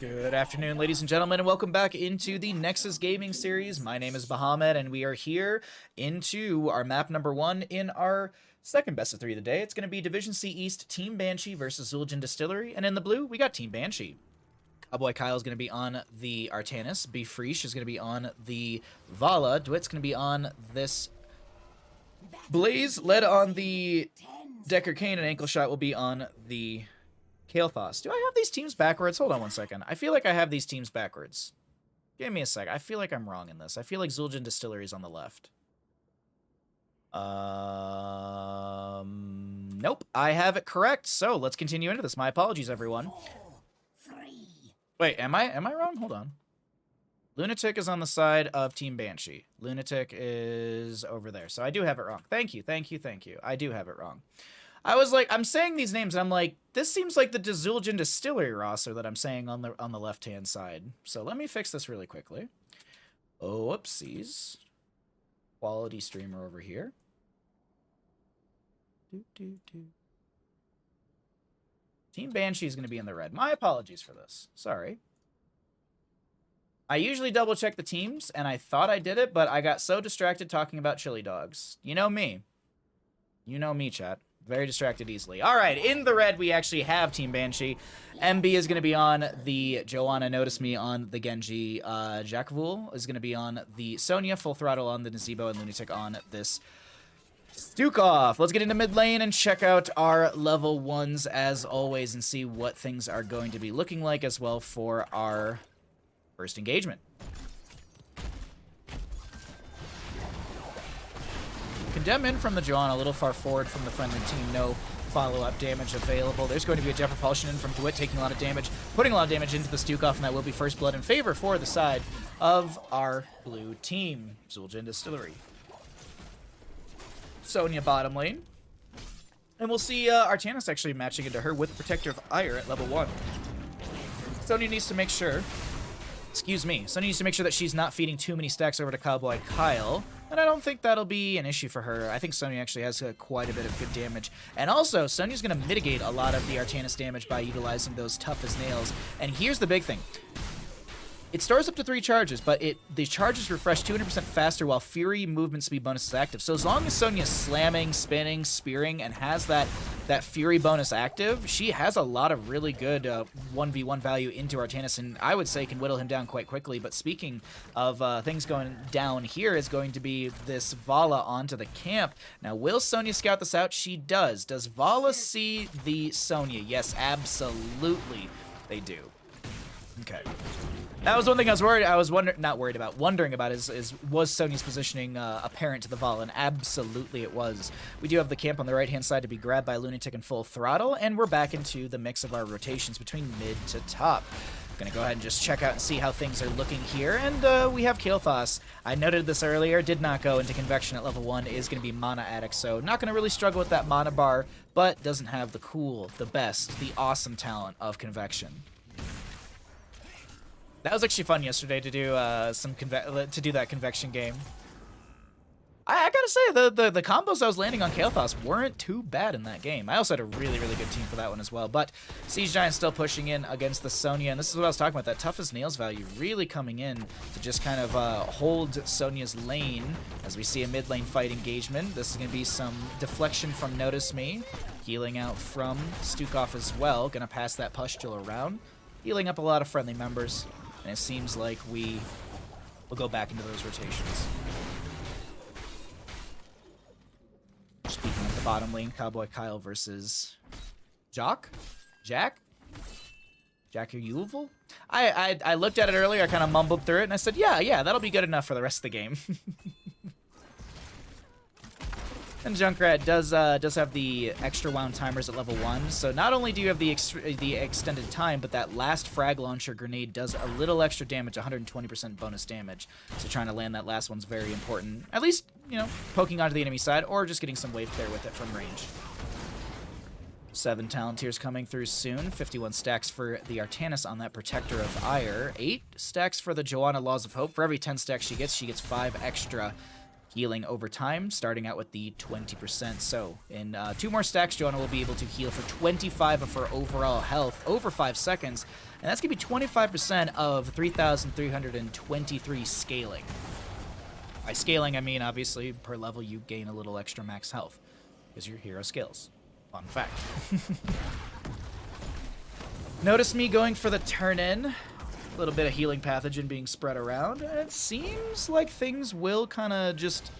Good afternoon, ladies and gentlemen, and welcome back into the Nexus gaming series. My name is Bahamut, and we are here into our map number 1 in our second best of 3 of the day. It's going to be Division C East Team Banshee versus Distillery, and in the blue, we got Team Banshee. Cowboy Kyle is going to be on the Artanis. Befreesh is going to be on the Vala. Dwit's going to be on this Blaze, led on the Decker Kane, and Ankle Shot will be on the Kael'thas. Do I have these teams backwards? Hold on one second. I feel like I have these teams backwards. Give me a sec. I feel like I'm wrong in this. I feel like Zul'jin Distillery is on the left. Nope. I have it correct. So let's continue into this. My apologies, everyone. Wait, am I wrong? Hold on. Lunatic is on the side of Team Banshee. Lunatic is over there. So I do have it wrong. Thank you. I do have it wrong. I was like, I'm saying these names, and I'm like, this seems like the Zul'jin Distillery roster that I'm saying on the left-hand side. So let me fix this really quickly. Oh, whoopsies. Quality streamer over here. Team Banshee is going to be in the red. My apologies for this. Sorry. I usually double-check the teams, and I thought I did it, but I got so distracted talking about chili dogs. You know me. You know me, chat. Very distracted easily. All right, in the red, we actually have Team Banshee. MB is going to be on the Joanna, Notice Me on the Genji. Jakavul is going to be on the Sonya, Full Throttle on the Nazebo, and Lunatic on this Stukov. Let's get into mid lane and check out our level 1s as always and see what things are going to be looking like as well for our first engagement. Condemn in from the Joanna, a little far forward from the friendly team. No follow-up damage available. There's going to be a Jet Propulsion in from Dwit, taking a lot of damage, putting a lot of damage into the Stukov, and that will be first blood in favor for the side of our blue team. Zul'jin Distillery. Sonya bottom lane. And we'll see Artanis actually matching into her with Protector of Ire at level 1. Sonya needs to make sure... Sonya needs to make sure that she's not feeding too many stacks over to Cowboy Kyle. And I don't think that'll be an issue for her. I think Sonya actually has quite a bit of good damage. And also, Sonya's going to mitigate a lot of the Artanis damage by utilizing those tough as nails. And here's the big thing. It stores up to 3 charges, but the charges refresh 200% faster while Fury movement speed bonus is active. So as long as Sonya's slamming, spinning, spearing, and has that Fury bonus active, she has a lot of really good 1v1 value into Artanis, and I would say can whittle him down quite quickly. But speaking of things going down here is going to be this Vala onto the camp. Now, will Sonya scout this out? She does. Does Vala see the Sonya? Yes, absolutely they do. Okay. That was one thing I was wondering about is was Sonya's positioning apparent to the Vala? And absolutely it was. We do have the camp on the right-hand side to be grabbed by Lunatic and Full Throttle, and we're back into the mix of our rotations between mid to top. Gonna go ahead and just check out and see how things are looking here, and we have Kael'thas. I noted this earlier, did not go into Convection at level 1, is gonna be Mana Addict, so not gonna really struggle with that Mana bar, but doesn't have the cool, the best, the awesome talent of Convection. That was actually fun yesterday to do that Convection game. I gotta say, the combos I was landing on Kael'thas weren't too bad in that game. I also had a really, really good team for that one as well. But Siege Giant still pushing in against the Sonya, and this is what I was talking about, that tough as nails value really coming in to just kind of hold Sonya's lane as we see a mid lane fight engagement. This is gonna be some deflection from Notice Me, healing out from Stukov as well. Gonna pass that pustule around, healing up a lot of friendly members. And it seems like we will go back into those rotations. Speaking of the bottom lane, Cowboy Kyle versus Jack, are you evil? I looked at it earlier, I kind of mumbled through it, and I said, yeah, that'll be good enough for the rest of the game. And Junkrat does have the extra wound timers at level 1, so not only do you have the extended time, but that last frag launcher grenade does a little extra damage, 120% bonus damage. So trying to land that last one's very important. At least, you know, poking onto the enemy side, or just getting some wave clear with it from range. 7 talent tiers coming through soon. 51 stacks for the Artanis on that Protector of Ire. 8 stacks for the Joanna Laws of Hope. For every 10 stacks she gets 5 extra healing over time, starting out with the 20%. So in 2 more stacks, Joanna will be able to heal for 25 of her overall health over 5 seconds, and that's going to be 25% of 3,323 scaling. By scaling, I mean, obviously, per level, you gain a little extra max health, because your hero scales. Fun fact. Notice me going for the turn-in. A little bit of healing pathogen being spread around, and it seems like things will kind of just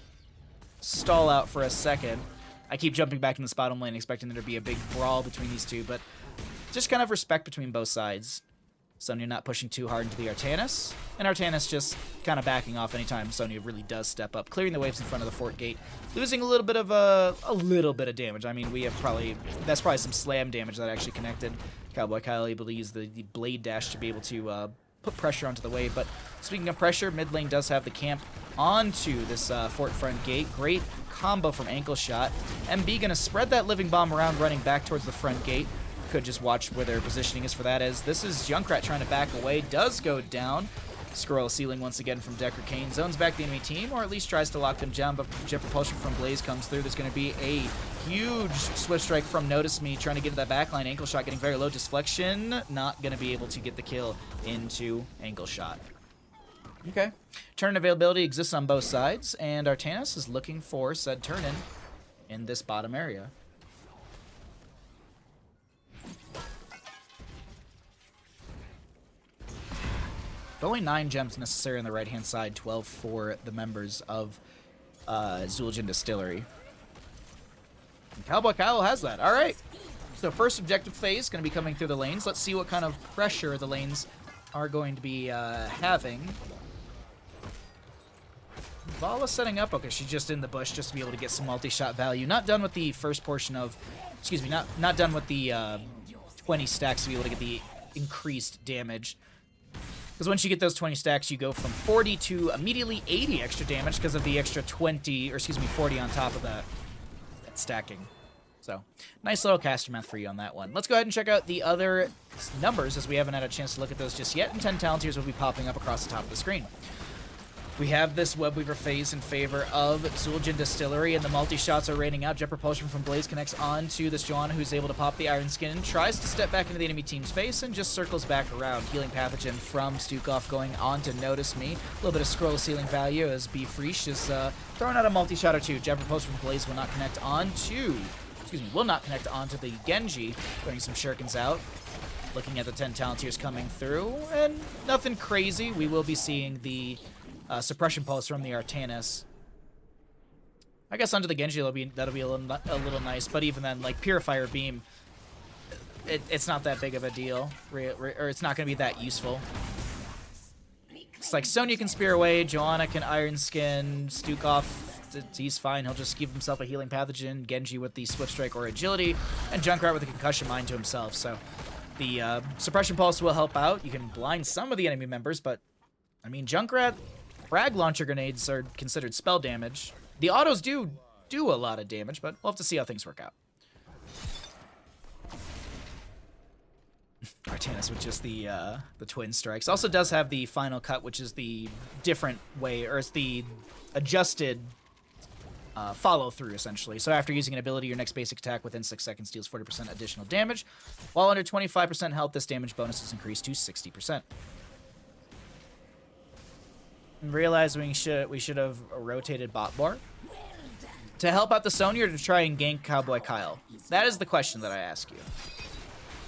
stall out for a second. I keep jumping back in this bottom lane, expecting there to be a big brawl between these two, but just kind of respect between both sides. Sonya not pushing too hard into the Artanis, and Artanis just kind of backing off anytime Sonya really does step up, clearing the waves in front of the fort gate, losing a little bit of damage. I mean, that's probably some slam damage that actually connected. Cowboy Kyle able to use the blade dash to be able to put pressure onto the wave. But speaking of pressure, mid lane does have the camp onto this fort front gate. Great combo from Ankle Shot. MB gonna spread that living bomb around, running back towards the front gate. Could just watch where their positioning is for that, as this is Junkrat trying to back away. Does go down. Scroll Ceiling once again from Decker Kane. Zones back the enemy team, or at least tries to lock them down, but Jet Propulsion from Blaze comes through. There's going to be a huge Swift Strike from Notice Me, trying to get to that backline. Ankle Shot getting very low. Deflection, not going to be able to get the kill into Ankle Shot. Okay. Turn availability exists on both sides, and Artanis is looking for said turn in this bottom area. Only 9 gems necessary on the right-hand side, 12 for the members of Zul'jin Distillery. And Cowboy Kyle has that. All right. So first objective phase going to be coming through the lanes. Let's see what kind of pressure the lanes are going to be having. Vala setting up. Okay, she's just in the bush just to be able to get some multi-shot value. Not done with the first portion of... Excuse me, not done with the 20 stacks to be able to get the increased damage. Because once you get those 20 stacks, you go from 40 to immediately 80 extra damage because of the extra 20, or excuse me, 40 on top of that stacking. So, nice little caster math for you on that one. Let's go ahead and check out the other numbers, as we haven't had a chance to look at those just yet, and 10 talent tiers will be popping up across the top of the screen. We have this Webweaver phase in favor of Zul'jin Distillery, and the multi-shots are raining out. Jet Propulsion from Blaze connects on to this Joanna, who's able to pop the Iron Skin, tries to step back into the enemy team's face, and just circles back around. Healing Pathogen from Stukov going on to Notice Me. A little bit of scroll ceiling value as B Freesh is throwing out a multi-shot or two. Jet Propulsion from Blaze will not connect on to... will not connect onto the Genji, throwing some shurikens out. Looking at the 10 talent tiers coming through, and nothing crazy. We will be seeing the... Suppression Pulse from the Artanis. I guess onto the Genji that'll be a little nice, but even then, like Purifier Beam, it's not that big of a deal, or it's not going to be that useful. It's like Sonya can spear away, Joanna can Iron Skin, Stukov, he's fine. He'll just give himself a Healing Pathogen, Genji with the Swift Strike or Agility, and Junkrat with a Concussion Mine to himself. So the Suppression Pulse will help out. You can blind some of the enemy members, but I mean, Junkrat. Frag launcher grenades are considered spell damage. The autos do a lot of damage, but we'll have to see how things work out. Artanis with just the twin strikes. Also does have the final cut, which is the different way, or it's the adjusted follow through essentially. So after using an ability, your next basic attack within 6 seconds deals 40% additional damage. While under 25% health, this damage bonus is increased to 60%. Realize we should have rotated bot bar to help out the Sonya, or to try and gank Cowboy Kyle. That is the question that I ask you.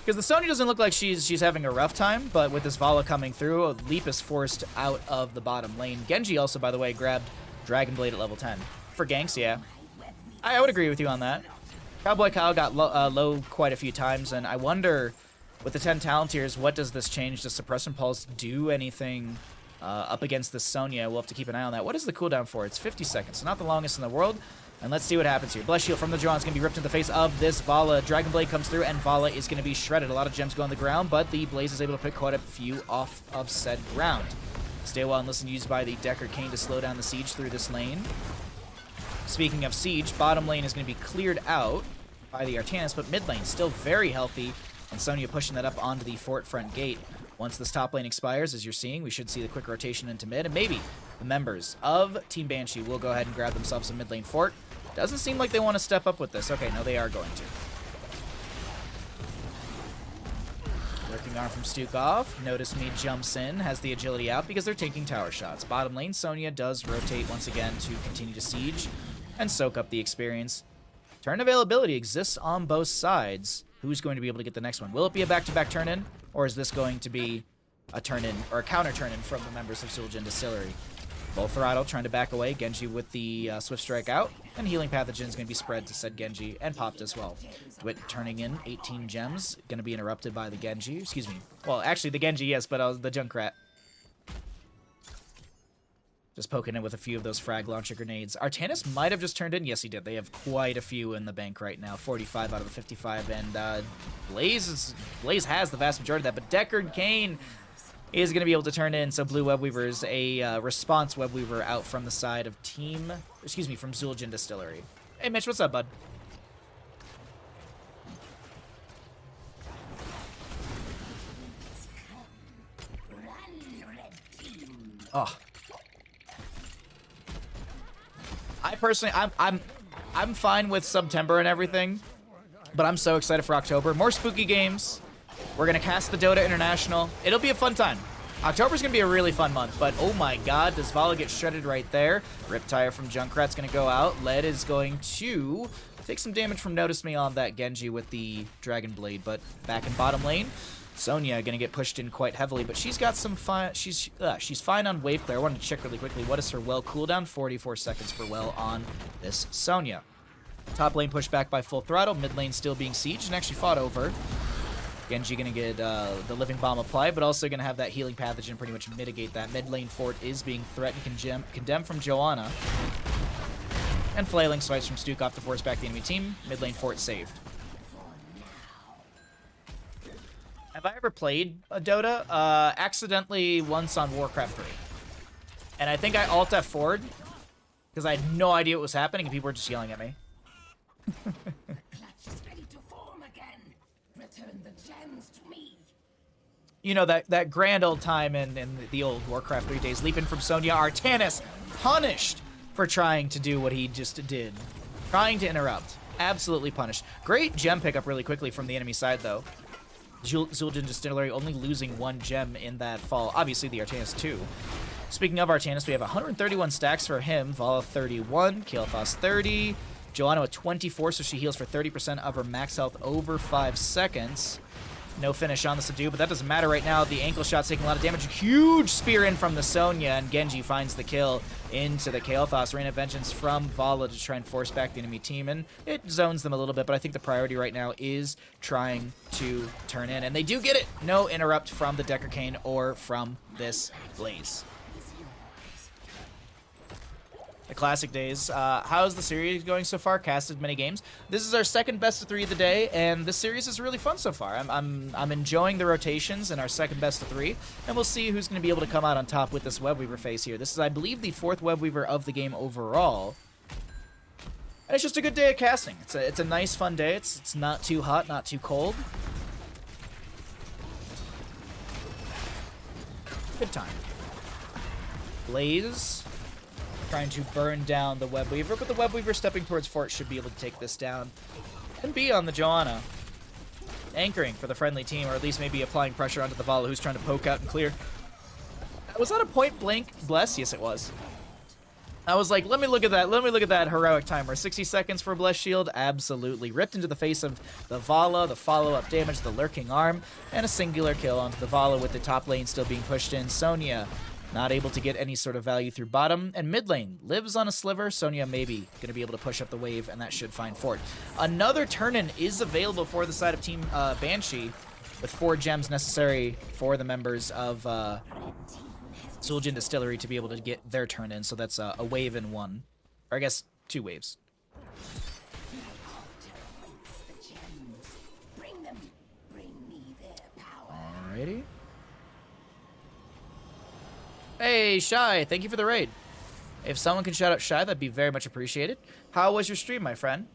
Because the Sonya doesn't look like she's having a rough time, but with this Vala coming through, a leap is forced out of the bottom lane. Genji also, by the way, grabbed Dragon Blade at level 10. For ganks, yeah. I would agree with you on that. Cowboy Kyle got low quite a few times, and I wonder, with the 10 talent tiers, what does this change? Does Suppression Pulse do anything... up against the Sonya? We'll have to keep an eye on that. What is the cooldown for? It's 50 seconds, so not the longest in the world. And let's see what happens here. Bless Shield from the Drawn is going to be ripped in the face of this Vala. Dragon Blade comes through, and Vala is going to be shredded. A lot of gems go on the ground, but the Blaze is able to pick quite a few off of said ground. Stay well and listen used by the Decker Kane to slow down the siege through this lane. Speaking of siege, bottom lane is going to be cleared out by the Artanis, but mid lane still very healthy, and Sonya pushing that up onto the fort front gate. Once this top lane expires, as you're seeing, we should see the quick rotation into mid, and maybe the members of Team Banshee will go ahead and grab themselves a mid lane fort. Doesn't seem like they want to step up with this. Okay, no, they are going to. Lurking arm from Stukov. Notice Me jumps in, has the agility out because they're taking tower shots. Bottom lane, Sonya does rotate once again to continue to siege and soak up the experience. Turn availability exists on both sides. Who's going to be able to get the next one? Will it be a back-to-back turn-in, or is this going to be a turn-in or a counter turn-in from the members of Zul'jin Distillery? Full throttle, trying to back away. Genji with the Swift Strike out, and Healing Pathogen is going to be spread to said Genji and popped as well. Dwight turning in 18 gems, going to be interrupted by the Genji. Excuse me. Well, actually, the Genji, yes, but the Junkrat. Just poking in with a few of those frag launcher grenades. Artanis might have just turned in. Yes, he did. They have quite a few in the bank right now. 45 out of the 55. And Blaze has the vast majority of that. But Deckard Cain is going to be able to turn in. So Blue Webweaver is a response Webweaver out from the side of from Zul'jin Distillery. Hey, Mitch, what's up, bud? Oh. I personally, I'm fine with September and everything, but I'm so excited for October. More spooky games. We're gonna cast the Dota International. It'll be a fun time. October's gonna be a really fun month, but oh my god, does Vala get shredded right there? Riptire from Junkrat's gonna go out. Led is going to take some damage from Notice Me on that Genji with the Dragon Blade, but back in bottom lane, Sonya gonna get pushed in quite heavily, but she's got some fine. She's fine on wave clear. I wanted to check really quickly. What is her well cooldown? 44 seconds for well on this Sonya. Top lane pushed back by full throttle. Mid lane still being sieged and actually fought over. Genji gonna get the living bomb applied, but also gonna have that healing pathogen pretty much mitigate that. Mid lane fort is being threatened, condemned from Joanna, and flailing swipes from Stukov to force back the enemy team. Mid lane fort saved. Have I ever played a Dota? Accidentally once on Warcraft 3. And I think I alt-F forward because I had no idea what was happening and people were just yelling at me. You know, that grand old time in the old Warcraft 3 days. Leaping from Sonya. Artanis punished for trying to do what he just did. Trying to interrupt. Absolutely punished. Great gem pickup really quickly from the enemy side, though. Zul'jin Distillery only losing one gem in that fall. Obviously, the Artanis, too. Speaking of Artanis, we have 131 stacks for him. Vala 31, Kael'thas 30, Joanna with 24, so she heals for 30% of her max health over 5 seconds. No finish on the Subdue, but that doesn't matter right now. The ankle shot's taking a lot of damage. Huge spear in from the Sonya, and Genji finds the kill into the Kael'thas. Rain of Vengeance from Vala to try and force back the enemy team, and it zones them a little bit, but I think the priority right now is trying to turn in, and they do get it. No interrupt from the Deckard Cain or from this Blaze. The classic days. How's the series going so far? Casted many games. This is our second best of 3 of the day, and this series is really fun so far. I'm enjoying the rotations in our second best of 3, and we'll see who's going to be able to come out on top with this Webweaver phase here. This is, I believe, the 4th Webweaver of the game overall. And it's just a good day of casting. It's a nice, fun day. It's not too hot, not too cold. Good time. Blaze trying to burn down the Webweaver, but the Webweaver stepping towards fort should be able to take this down. And B on the Joanna. Anchoring for the friendly team, or at least maybe applying pressure onto the Vala, who's trying to poke out and clear. Was that a point blank bless? Yes, it was. I was like, let me look at that. Let me look at that heroic timer. 60 seconds for Bless Shield. Absolutely. Ripped into the face of the Vala, the follow-up damage, the lurking arm, and a singular kill onto the Vala with the top lane still being pushed in. Sonya not able to get any sort of value through bottom, and mid lane lives on a sliver. Sonya maybe going to be able to push up the wave, and that should find fort. Another turn-in is available for the side of Team Banshee, with 4 gems necessary for the members of Zul'jin Distillery to be able to get their turn in, so that's a wave in 1. Or I guess 2 waves. Alrighty. Hey, Shy, thank you for the raid. If someone can shout out Shy, that'd be very much appreciated. How was your stream, my friend?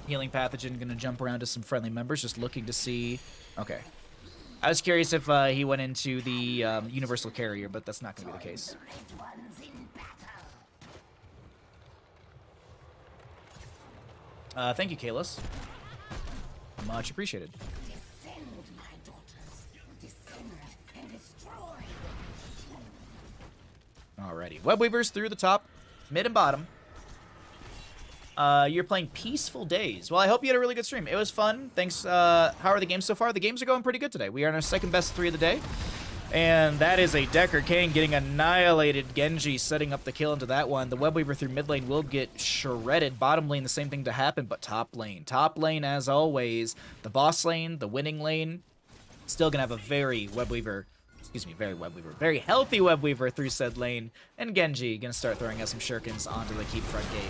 Healing Pathogen gonna jump around to some friendly members, just looking to see Okay. I was curious if he went into the universal carrier, but that's not going to be the case. Thank you, Kalis. Much appreciated. Alrighty. Webweavers through the top, mid and bottom. You're playing Peaceful Days. Well, I hope you had a really good stream. It was fun. Thanks. How are the games so far? The games are going pretty good today. We are in our second best 3 of the day. And that is a Decker Kane getting annihilated. Genji setting up the kill into that one. The Webweaver through mid lane will get shredded. Bottom lane, the same thing to happen, but top lane. Top lane, as always. The boss lane, the winning lane. Still going to have a very Webweaver... Excuse me, very healthy Webweaver through said lane. And Genji going to start throwing out some shurikens onto the keep front gate.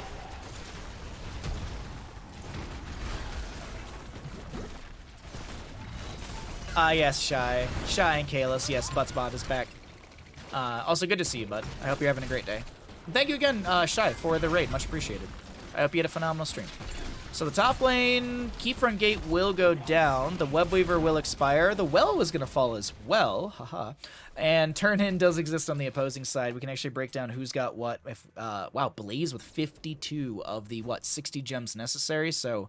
Yes, Shy and Kalis. Yes, Buttsbot is back. Also, good to see you, bud. I hope you're having a great day. Thank you again, Shy, for the raid. Much appreciated. I hope you had a phenomenal stream. So the top lane, keep front gate will go down. The Webweaver will expire. The well was going to fall as well. Haha. And turn-in does exist on the opposing side. We can actually break down who's got what. If wow, Blaze with 52 of the, 60 gems necessary. So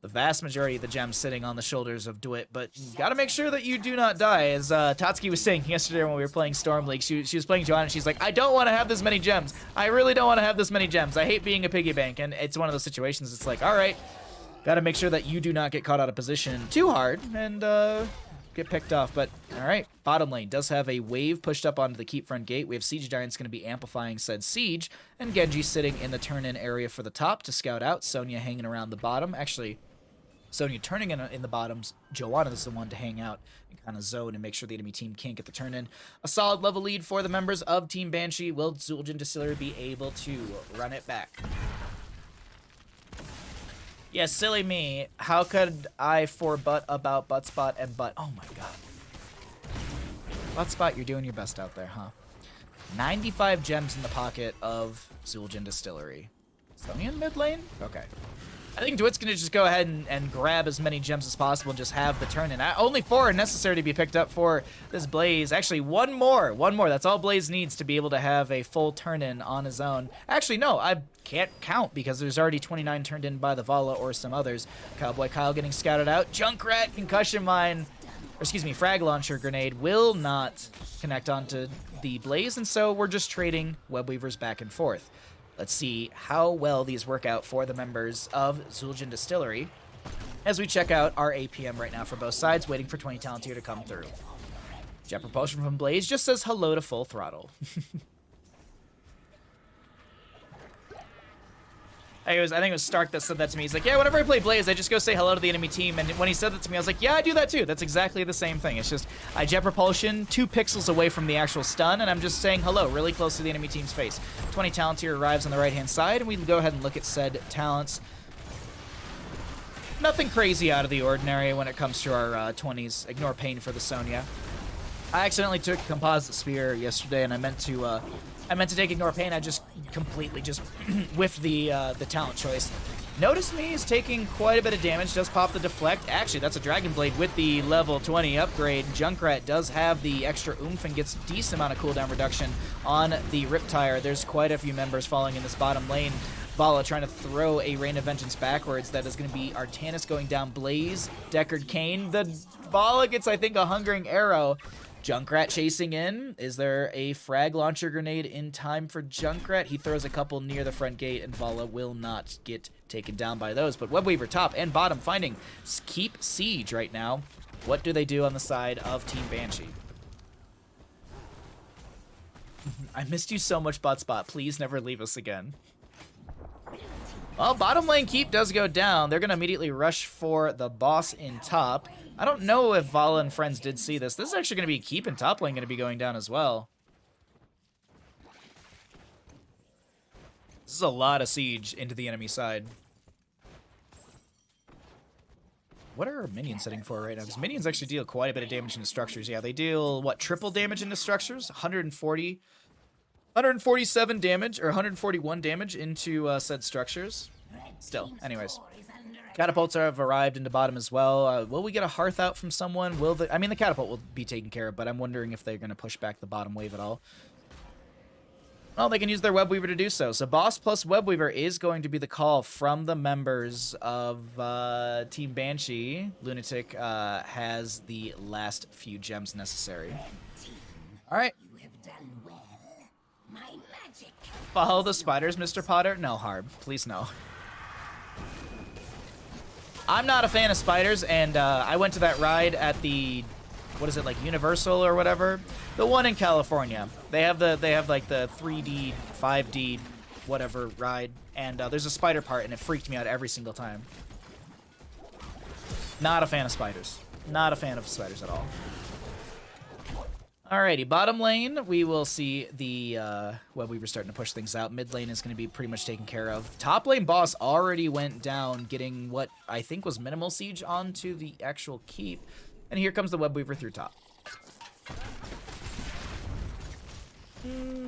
the vast majority of the gems sitting on the shoulders of DeWitt, but you gotta make sure that you do not die. As Tatsuki was saying yesterday when we were playing Storm League, she was playing Joanna, and she's like, I don't want to have this many gems. I really don't want to have this many gems. I hate being a piggy bank, and it's one of those situations. It's like, all right, gotta make sure that you do not get caught out of position too hard and get picked off. But all right, bottom lane does have a wave pushed up onto the keep front gate. We have Siege Giants going to be amplifying said siege, and Genji sitting in the turn-in area for the top to scout out. Sonya hanging around the bottom. Actually, Sonya turning in the bottoms. Joanna is the one to hang out and kind of zone and make sure the enemy team can't get the turn in. A solid level lead for the members of Team Banshee. Will Zul'jin Distillery be able to run it back? Yeah, silly me. How could I forebut about Buttspot and Butt? Oh my god. Buttspot, you're doing your best out there, huh? 95 gems in the pocket of Zul'jin Distillery. Sonya in mid lane? Okay. I think DeWitt's going to just go ahead and grab as many gems as possible and just have the turn-in. Only 4 are necessary to be picked up for this Blaze. Actually, one more. That's all Blaze needs to be able to have a full turn-in on his own. Actually, no, I can't count because there's already 29 turned in by the Vala or some others. Cowboy Kyle getting scouted out. Junkrat, Concussion Mine, or excuse me, Frag Launcher Grenade will not connect onto the Blaze, and so we're just trading Webweavers back and forth. Let's see how well these work out for the members of Zul'jin Distillery as we check out our APM right now for both sides, waiting for 20 Talent here to come through. Jet Propulsion from Blaze just says hello to Full Throttle. I think it was Stark that said that to me. He's like, yeah, whenever I play Blaze, I just go say hello to the enemy team. And when he said that to me, I was like, yeah, I do that too. That's exactly the same thing. It's just I Jet Propulsion 2 pixels away from the actual stun, and I'm just saying hello really close to the enemy team's face. 20 Talent here arrives on the right-hand side, and we can go ahead and look at said talents. Nothing crazy out of the ordinary when it comes to our 20s. Ignore Pain for the Sonya. I accidentally took Composite Spear yesterday, and I meant to take Ignore Pain. I just completely whiffed the talent choice. Notice me is taking quite a bit of damage. Does pop the deflect. Actually, that's a Dragon Blade with the level 20 upgrade. Junkrat does have the extra oomph and gets decent amount of cooldown reduction on the Riptire. There's quite a few members falling in this bottom lane. Vala trying to throw a Rain of Vengeance backwards. That is going to be Artanis going down. Blaze, Deckard Cain. The Vala gets, I think, a Hungering Arrow. Junkrat chasing in. Is there a Frag Launcher Grenade in time for Junkrat? He throws a couple near the front gate, and Vala will not get taken down by those. But Webweaver top and bottom finding Keep Siege right now. What do they do on the side of Team Banshee? I missed you so much, Botspot. Please never leave us again. Well, bottom lane keep does go down. They're going to immediately rush for the boss in top. I don't know if Vala and friends did see this. This is actually going to be keep and top lane going to be going down as well. This is a lot of siege into the enemy side. What are our minions setting for right now? Because minions actually deal quite a bit of damage into structures. Yeah, they deal, what, triple damage into structures? 147 damage, or 141 damage into said structures. Still, anyways. Catapults have arrived into bottom as well. Will we get a Hearth out from someone? I mean, the catapult will be taken care of, but I'm wondering if they're going to push back the bottom wave at all. Well, they can use their Web Weaver to do so. So Boss plus Web Weaver is going to be the call from the members of Team Banshee. Lunatic has the last few gems necessary. All right. You have done well. My magic. Follow the spiders, Mr. Potter? No, Harb. Please no. I'm not a fan of spiders, and I went to that ride at the, what is it, like Universal or whatever? The one in California. They have like the 3D, 5D, whatever ride, and there's a spider part, and it freaked me out every single time. Not a fan of spiders. Not a fan of spiders at all. Alrighty, bottom lane, we will see the Web Weaver starting to push things out. Mid lane is going to be pretty much taken care of. Top lane boss already went down, getting what I think was minimal siege onto the actual keep. And here comes the Web Weaver through top.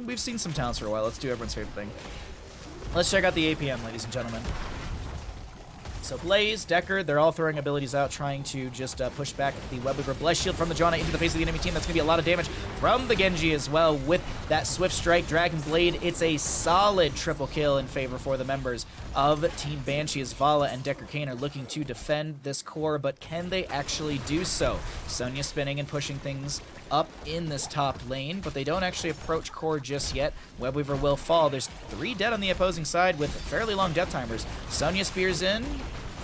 We've seen some talents for a while. Let's do everyone's favorite thing. Let's check out the APM, ladies and gentlemen. So Blaze, Decker, they're all throwing abilities out, trying to just push back the Web Weaver. Blessed Shield from the Janna into the face of the enemy team. That's going to be a lot of damage from the Genji as well with that Swift Strike, Dragon Blade. It's a solid triple kill in favor for the members of Team Banshee as Vala and Decker Kane are looking to defend this core, but can they actually do so? Sonya spinning and pushing things up in this top lane, but they don't actually approach core just yet. Web Weaver will fall. There's 3 dead on the opposing side with fairly long death timers. Sonya spears in.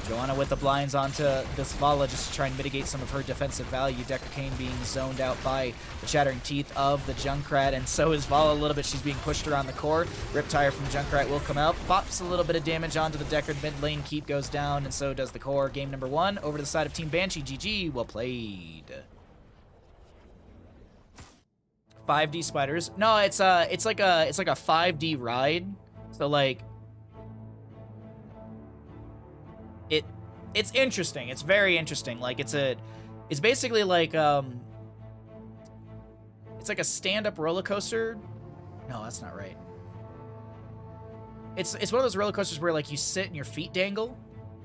Joanna with the blinds onto this Vala just to try and mitigate some of her defensive value. Decker Kane being zoned out by the Chattering Teeth of the Junkrat, and so is Vala a little bit. She's being pushed around the core. Riptire from Junkrat will come out. Pops a little bit of damage onto the Deckard mid lane. Keep goes down, and so does the core. Game number 1 over to the side of Team Banshee. GG, well played. 5D spiders. No, it's like a 5D ride. So like it's interesting. It's very interesting. Like it's basically like it's like a stand-up roller coaster. No, that's not right. It's one of those roller coasters where like you sit and your feet dangle,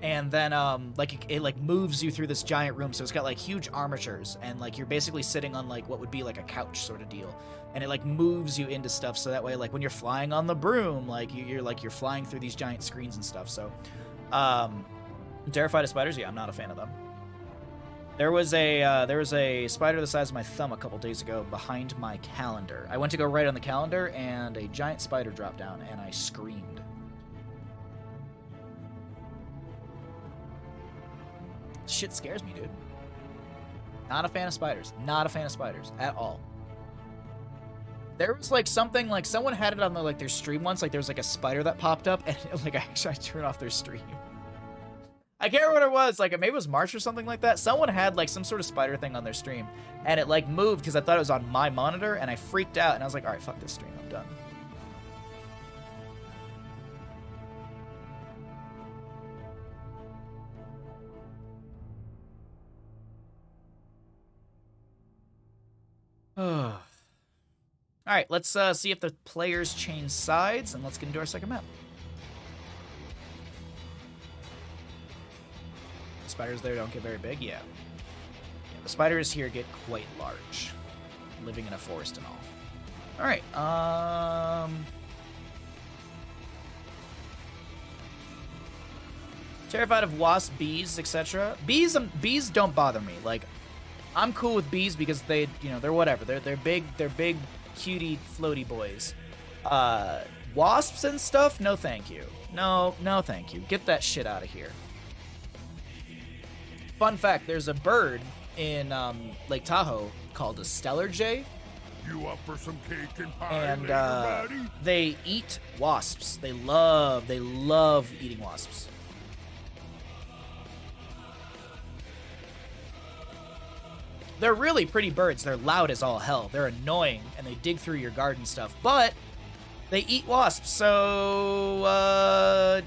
and then like it like moves you through this giant room. So it's got like huge armatures, and like you're basically sitting on like what would be like a couch sort of deal, and it like moves you into stuff. So that way, like when you're flying on the broom, like you're flying through these giant screens and stuff. So terrified of spiders? Yeah, I'm not a fan of them. There was a spider the size of my thumb a couple days ago behind my calendar. I went to go write on the calendar, and a giant spider dropped down, and I screamed. Shit scares me, dude. Not a fan of spiders. Not a fan of spiders at all. There was like something, like someone had it on their stream once, like there was like a spider that popped up, and like I actually turned off their stream. I can't remember what it was, like maybe it was March or something like that. Someone had like some sort of spider thing on their stream, and it like moved because I thought it was on my monitor, and I freaked out, and I was like, all right, fuck this stream, I'm done. All right, let's see if the players change sides, and let's get into our second map. Spiders there don't get very big, yeah. The spiders here get quite large, living in a forest and all. All right, terrified of wasps, bees, etc. Bees don't bother me. Like, I'm cool with bees because they, they're whatever. They're big cutie floaty boys. Wasps and stuff, no thank you. No thank you. Get that shit out of here. Fun fact, there's a bird in Lake Tahoe called a stellar jay. You up for some cake and pie, and later, buddy? they eat wasps. They love eating wasps. They're really pretty birds. They're loud as all hell. They're annoying, and they dig through your garden stuff. But they eat wasps, so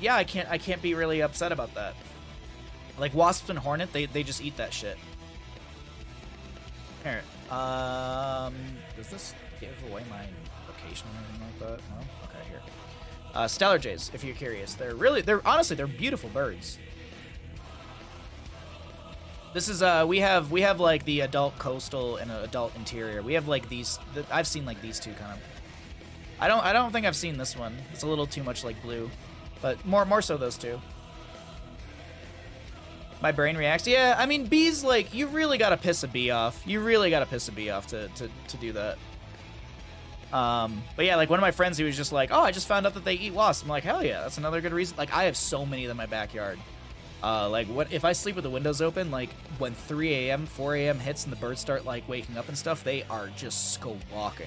yeah, I can't be really upset about that. Like wasps and hornet, they just eat that shit. Here, does this give away my location or anything like that? No? Okay, here. Stellar jays, if you're curious. They're honestly, they're beautiful birds. This is we have like the adult coastal and adult interior. We have like these. I've seen like these two kind of. I don't think I've seen this one. It's a little too much like blue, but more so those two. My brain reacts. Yeah, I mean bees, like you really gotta piss a bee off. You really gotta piss a bee off to do that. But yeah, like one of my friends, he was just like, oh, I just found out that they eat wasps. I'm like, hell yeah, that's another good reason. Like I have so many in my backyard. Like what if I sleep with the windows open, like when 3 a.m., 4 a.m. hits and the birds start like waking up and stuff, they are just squawking.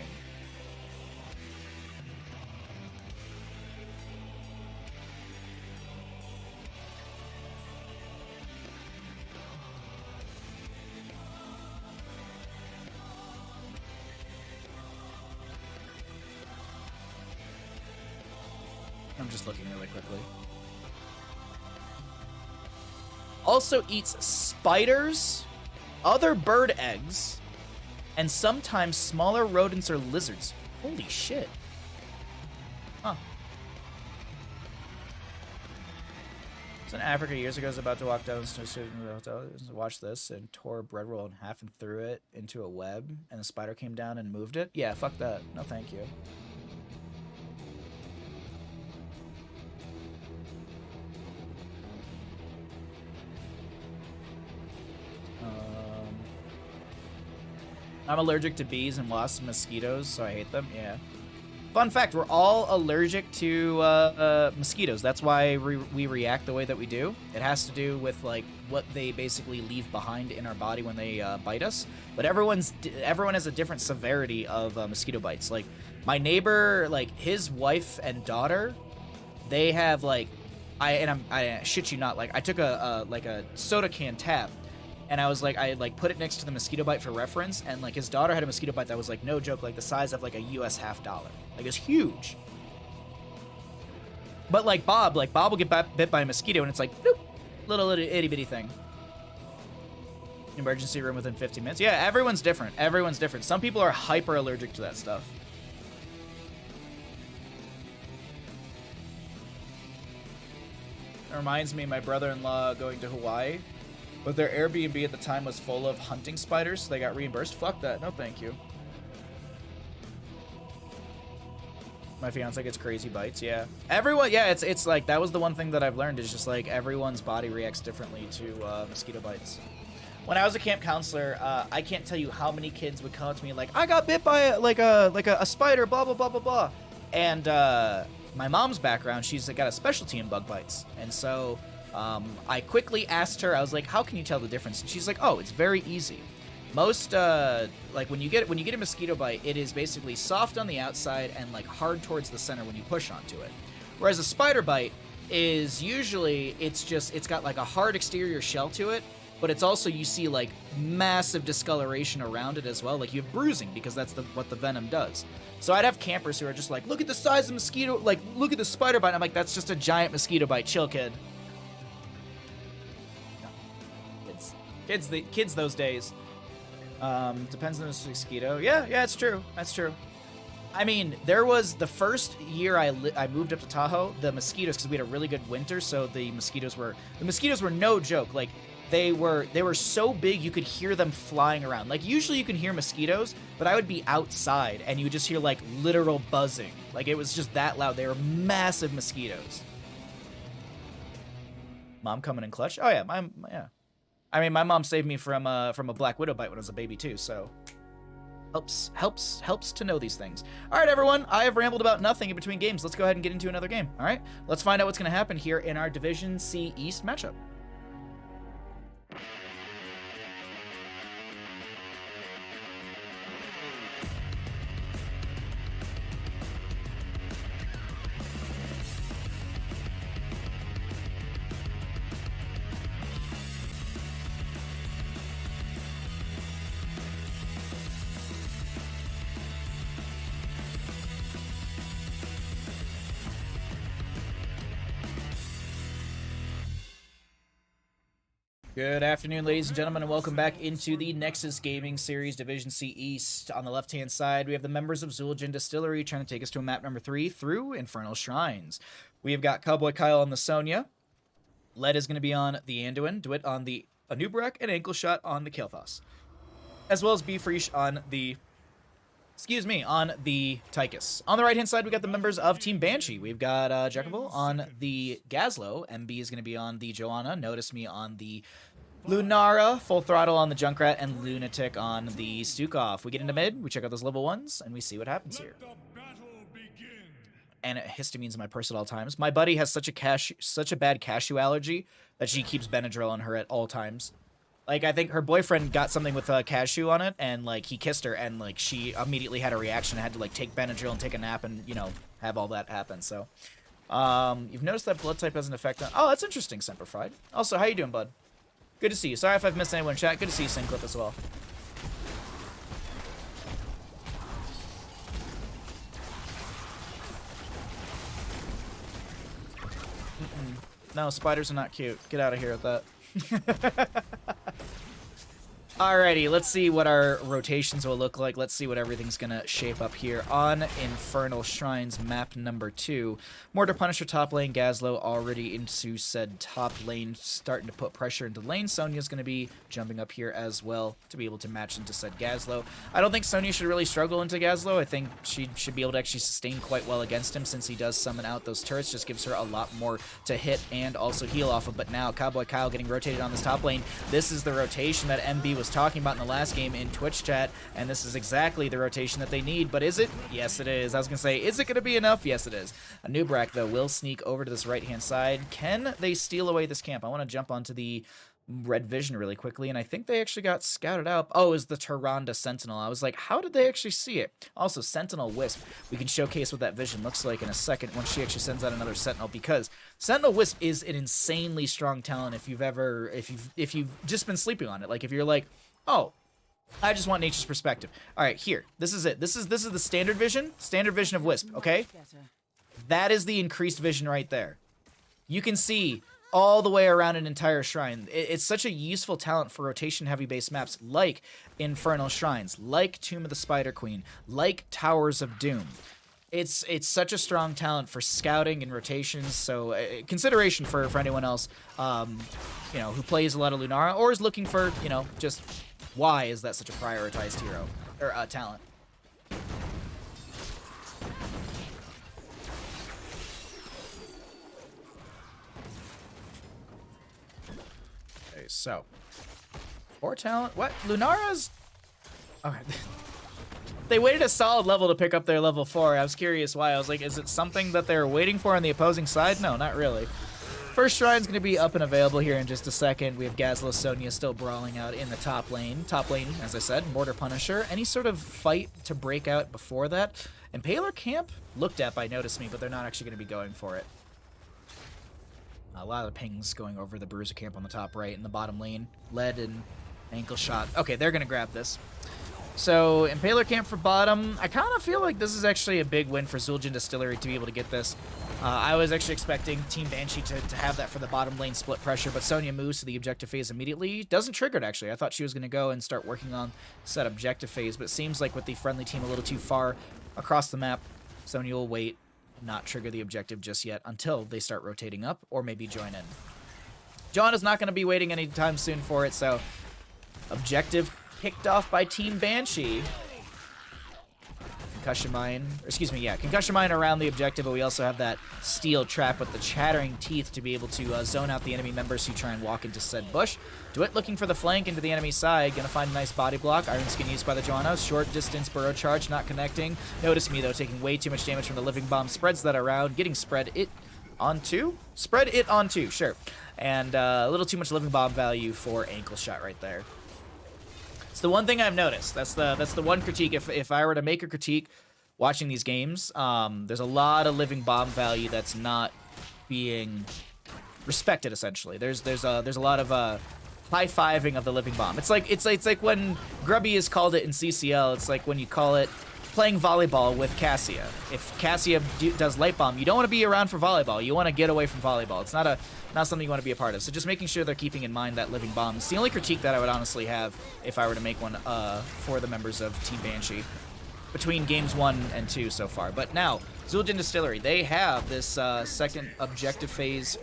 I'm just looking really quickly. Also eats spiders, other bird eggs, and sometimes smaller rodents or lizards. Holy shit. Huh. I was in Africa years ago. I was about to walk down the stairs to the hotel to watch this and tore a bread roll in half and threw it into a web, and the spider came down and moved it. Yeah, fuck that. No, thank you. I'm allergic to bees and wasps and mosquitoes, so I hate them. Yeah. Fun fact, we're all allergic to mosquitoes. That's why we react the way that we do. It has to do with like what they basically leave behind in our body when they bite us. But everyone has a different severity of mosquito bites. Like my neighbor, like his wife and daughter, they have like I shit you not, like I took a soda can tap. And I was like, I like put it next to the mosquito bite for reference, and like his daughter had a mosquito bite that was like no joke, like the size of like a US $50. Like it's huge. But like Bob will get bit by a mosquito, and it's like bloop, little itty bitty thing. Emergency room within 15 minutes. Yeah, everyone's different. Everyone's different. Some people are hyper allergic to that stuff. It reminds me of my brother-in-law going to Hawaii. But their Airbnb at the time was full of hunting spiders, so they got reimbursed. Fuck that. No, thank you. My fiance gets crazy bites. Yeah. Everyone, yeah, it's like, that was the one thing that I've learned is just like everyone's body reacts differently to mosquito bites. When I was a camp counselor, I can't tell you how many kids would come up to me like, I got bit by a spider, blah, blah, blah, blah, blah. And my mom's background, she's got a specialty in bug bites. And so... I quickly asked her, I was like, how can you tell the difference? And she's like, oh, it's very easy. Most, like when you get a mosquito bite, it is basically soft on the outside and like hard towards the center when you push onto it. Whereas a spider bite is usually, it's got like a hard exterior shell to it, but it's also, you see like massive discoloration around it as well. Like you have bruising because that's what the venom does. So I'd have campers who are just like, look at the size of the mosquito, like look at the spider bite. I'm like, that's just a giant mosquito bite. Chill, kid. Kids those days. Depends on the mosquito. Yeah, it's true. That's true. I mean, there was the first year I moved up to Tahoe, the mosquitoes, because we had a really good winter, so the mosquitoes were no joke. Like they were so big you could hear them flying around. Like usually you can hear mosquitoes, but I would be outside and you would just hear like literal buzzing. Like it was just that loud. They were massive mosquitoes. Mom coming in clutch. Oh yeah, yeah. I mean, my mom saved me from a black widow bite when I was a baby too, so helps to know these things. All right, everyone, I have rambled about nothing in between games. Let's go ahead and get into another game. All right, let's find out what's going to happen here in our Division C East matchup. Good afternoon, ladies and gentlemen, and welcome back into the Nexus Gaming Series Division C East. On the left-hand side, we have the members of Zul'jin Distillery trying to take us to a map number 3 through Infernal Shrines. We have got Cowboy Kyle on the Sonya. Led is going to be on the Anduin, DeWitt on the a Nubrak, and Ankle Shot on the Kael'thas, as well as Beefreesh on the, on the Tychus. On the right-hand side, we got the members of Team Banshee. We've got Jekyll on the Gazlo. MB is going to be on the Joanna. Notice me on the Lunara, Full Throttle on the Junkrat, and Lunatic on the Stukov. We get into mid, we check out those level 1s, and we see what happens here. And histamines in my purse at all times. My buddy has such a bad cashew allergy that she keeps Benadryl on her at all times. Like, I think her boyfriend got something with cashew on it, and, like, he kissed her, and, like, she immediately had a reaction and had to, like, take Benadryl and take a nap and, you know, have all that happen, so. You've noticed that blood type has an effect on... Oh, that's interesting, Semperfied. Also, how you doing, bud? Good to see you. Sorry if I've missed anyone in chat. Good to see you, Sinclip, as well. No, spiders are not cute. Get out of here with that. Alrighty, let's see what our rotations will look like. Let's see what everything's gonna shape up here on Infernal Shrines map number 2. Mortar Punisher top lane, Gazlo already into said top lane, starting to put pressure into lane. Sonya's gonna be jumping up here as well to be able to match into said Gazlo. I don't think Sonya should really struggle into Gazlo. I think she should be able to actually sustain quite well against him since he does summon out those turrets. Just gives her a lot more to hit and also heal off of. But now, Cowboy Kyle getting rotated on this top lane. This is the rotation that MB was talking about in the last game in Twitch chat, and this is exactly the rotation that they need. But is it? Yes, it is. I was gonna say, is it gonna be enough? Yes, it is. A Nubrak, though, will sneak over to this right-hand side. Can they steal away this camp? I want to jump onto the Red Vision really quickly, and I think they actually got scouted out. Oh, is the Tyrande Sentinel. I was like, how did they actually see it? Also, Sentinel Wisp. We can showcase what that vision looks like in a second once she actually sends out another Sentinel, because Sentinel Wisp is an insanely strong talent if you've just been sleeping on it. Like, if you're like, oh, I just want nature's perspective. All right, here. This is it. This is the standard vision of Wisp, okay? That is the increased vision right there. You can see all the way around an entire shrine. It's such a useful talent for rotation-heavy base maps like Infernal Shrines, like Tomb of the Spider Queen, like Towers of Doom. It's such a strong talent for scouting and rotations, so consideration for anyone else, you know, who plays a lot of Lunara or is looking for, you know, just why is that such a prioritized hero or talent. Okay, so 4 talent. What? Lunara's? Okay. They waited a solid level to pick up their level 4. I was curious why. I was like, is it something that they're waiting for on the opposing side? No, not really. First Shrine's going to be up and available here in just a second. We have Gazlo Sonya still brawling out in the top lane. Top lane, as I said, Mortar Punisher. Any sort of fight to break out before that? Impaler Camp looked at by Notice Me, but they're not actually going to be going for it. A lot of pings going over the Bruiser Camp on the top right in the bottom lane. Lead and Ankle Shot. Okay, they're going to grab this. So, Impaler Camp for bottom. I kind of feel like this is actually a big win for Zul'jin Distillery to be able to get this. I was actually expecting Team Banshee to have that for the bottom lane split pressure, but Sonya moves to the objective phase immediately. Doesn't trigger it, actually. I thought she was going to go and start working on set objective phase, but it seems like with the friendly team a little too far across the map, Sonya will wait, not trigger the objective just yet until they start rotating up or maybe join in. John is not going to be waiting anytime soon for it, so objective picked off by Team Banshee. Concussion Mine, or excuse me, yeah, Concussion Mine around the objective, but we also have that steel trap with the chattering teeth to be able to zone out the enemy members who try and walk into said bush. DeWitt looking for the flank into the enemy side, gonna find a nice body block. Iron Skin used by the Joanna, short distance burrow charge, not connecting. Notice Me though, taking way too much damage from the Living Bomb, spreads that around, getting spread it onto, sure. And a little too much Living Bomb value for Ankle Shot right there. It's the one thing I've noticed. That's the one critique. If I were to make a critique watching these games, there's a lot of Living Bomb value that's not being respected. Essentially, there's a lot of high-fiving of the Living Bomb. It's like when Grubby has called it in CCL. It's like when you call it playing volleyball with Cassia. If Cassia does Light Bomb, you don't want to be around for volleyball. You want to get away from volleyball. It's not something you want to be a part of. So just making sure they're keeping in mind that Living Bomb. It's the only critique that I would honestly have if I were to make one for the members of Team Banshee. between games 1 and 2 so far. But now, Zul'jin Distillery, they have this first objective phase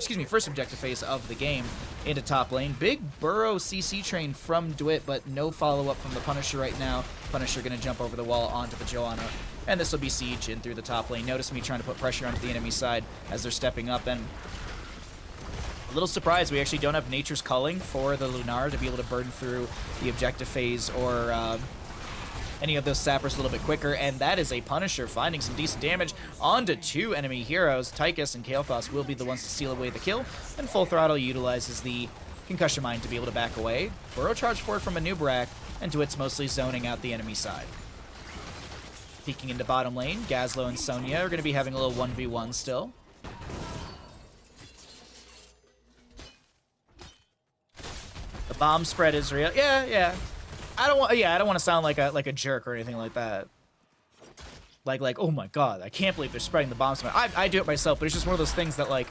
of the game into top lane. Big burrow CC train from DeWitt, but no follow-up from the Punisher right now. Punisher going to jump over the wall onto the Johanna, and this will be siege in through the top lane. Notice me trying to put pressure onto the enemy side as they're stepping up, and a little surprised we actually don't have Nature's Culling for the Lunar to be able to burn through the objective phase or any of those sappers a little bit quicker, and that is a Punisher finding some decent damage onto 2 enemy heroes. Tychus and Kael'thas will be the ones to steal away the kill, and Full Throttle utilizes the Concussion Mine to be able to back away. Burrow charge forward from a Nubrak, and DeWitt's mostly zoning out the enemy side. Peeking into bottom lane, Gazlo and Sonya are going to be having a little 1v1 still. The bomb spread is real. Yeah. I don't want to sound like a jerk or anything like that. Like, oh my god, I can't believe they're spreading the bomb spread. I do it myself, but it's just one of those things that, like,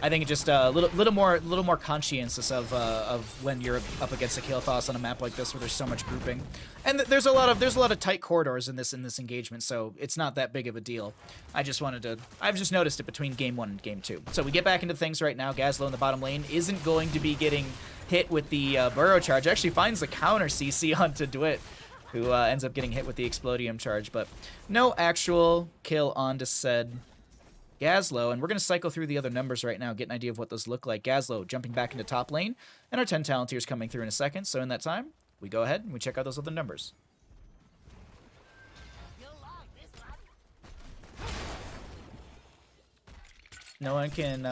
I think it's just a little more conscientious of when you're up against a Kael'thas on a map like this where there's so much grouping, and there's a lot of tight corridors in this engagement, so it's not that big of a deal. I've just noticed it between game 1 and game 2. So we get back into things right now. Gazlo in the bottom lane isn't going to be getting hit with the burrow charge. Actually finds the counter CC onto DeWitt, who ends up getting hit with the Explodium charge, but no actual kill onto said Gazlo, and we're going to cycle through the other numbers right now, get an idea of what those look like. Gazlo jumping back into top lane, and our 10 Talonteers coming through in a second, so in that time, we go ahead and we check out those other numbers. No one can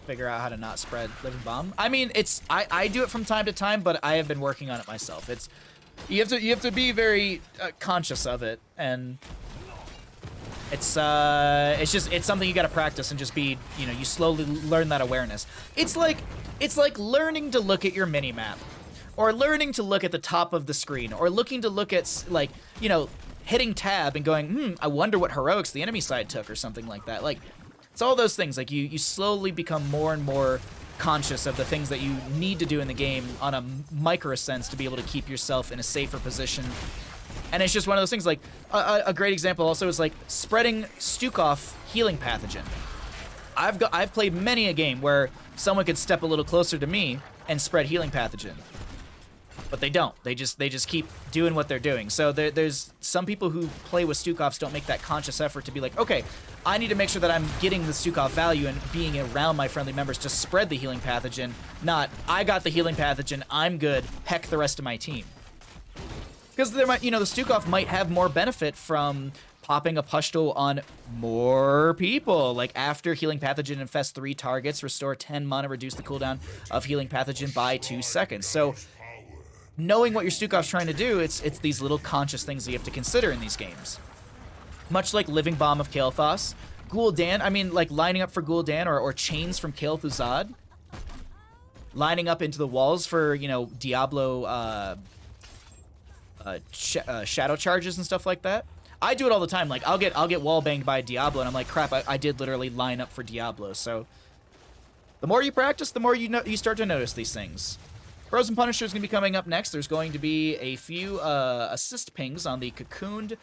figure out how to not spread Living Bomb. I mean, I do it from time to time, but I have been working on it myself. You have to be very conscious of it, and it's something you got to practice and just be, you slowly learn that awareness. It's like learning to look at your mini map, or learning to look at the top of the screen, or looking to look at, like, hitting tab and going, I wonder what heroics the enemy side took, or something like that. Like, it's all those things. Like, you slowly become more and more conscious of the things that you need to do in the game on a micro sense to be able to keep yourself in a safer position. And it's just one of those things. Like, a great example also is, like, spreading Stukov Healing Pathogen. I've played many a game where someone could step a little closer to me and spread Healing Pathogen, but they don't. They just keep doing what they're doing. So there's some people who play with Stukovs don't make that conscious effort to be like, okay, I need to make sure that I'm getting the Stukov value and being around my friendly members to spread the Healing Pathogen, not, I got the Healing Pathogen, I'm good, heck the rest of my team. Because there might, the Stukov might have more benefit from popping a Pushto on more people. Like, after Healing Pathogen infests 3 targets, restore 10 mana, reduce the cooldown of Healing Pathogen by 2 seconds. So, knowing what your Stukov's trying to do, it's these little conscious things that you have to consider in these games. Much like Living Bomb of Kael'thas, Gul'dan, I mean, like, lining up for Gul'dan, or chains from Kael'thuzad, lining up into the walls for, Diablo, shadow charges and stuff like that. I do it all the time. Like, I'll get wall banged by Diablo, and I'm like, crap, I did literally line up for Diablo. So the more you practice, the more you start to notice these things. Bros and Punisher is going to be coming up next. There's going to be a few assist pings on the cocooned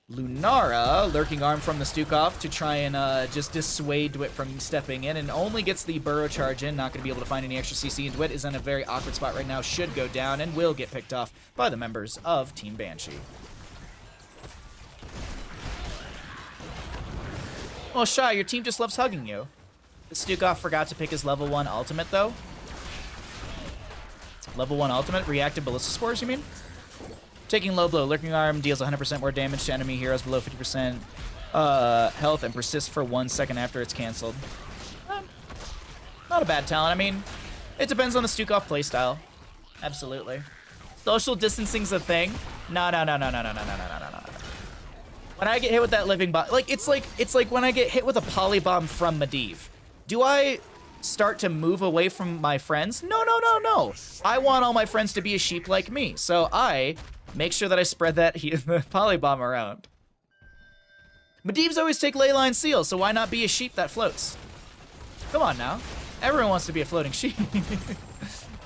Lunara, lurking arm from the Stukov to try and just dissuade DeWitt from stepping in, and only gets the burrow charge in, not going to be able to find any extra CC, and DeWitt is in a very awkward spot right now, should go down, and will get picked off by the members of Team Banshee. Well, Shy, your team just loves hugging you. The Stukov forgot to pick his level 1 ultimate, though. Level 1 ultimate? Reactive Ballista Spores, you mean? Taking low blow, lurking arm deals 100% more damage to enemy heroes below 50% health and persists for 1 second after it's canceled. Not a bad talent. I mean, it depends on the Stukov playstyle. Absolutely. Social distancing's a thing. No. When I get hit with that living bomb, like it's like when I get hit with a polybomb from Medivh. Do I start to move away from my friends? No. I want all my friends to be a sheep like me, so I make sure that I spread that polybomb around. Medivhs always take leyline seal, so why not be a sheep that floats? Come on now. Everyone wants to be a floating sheep.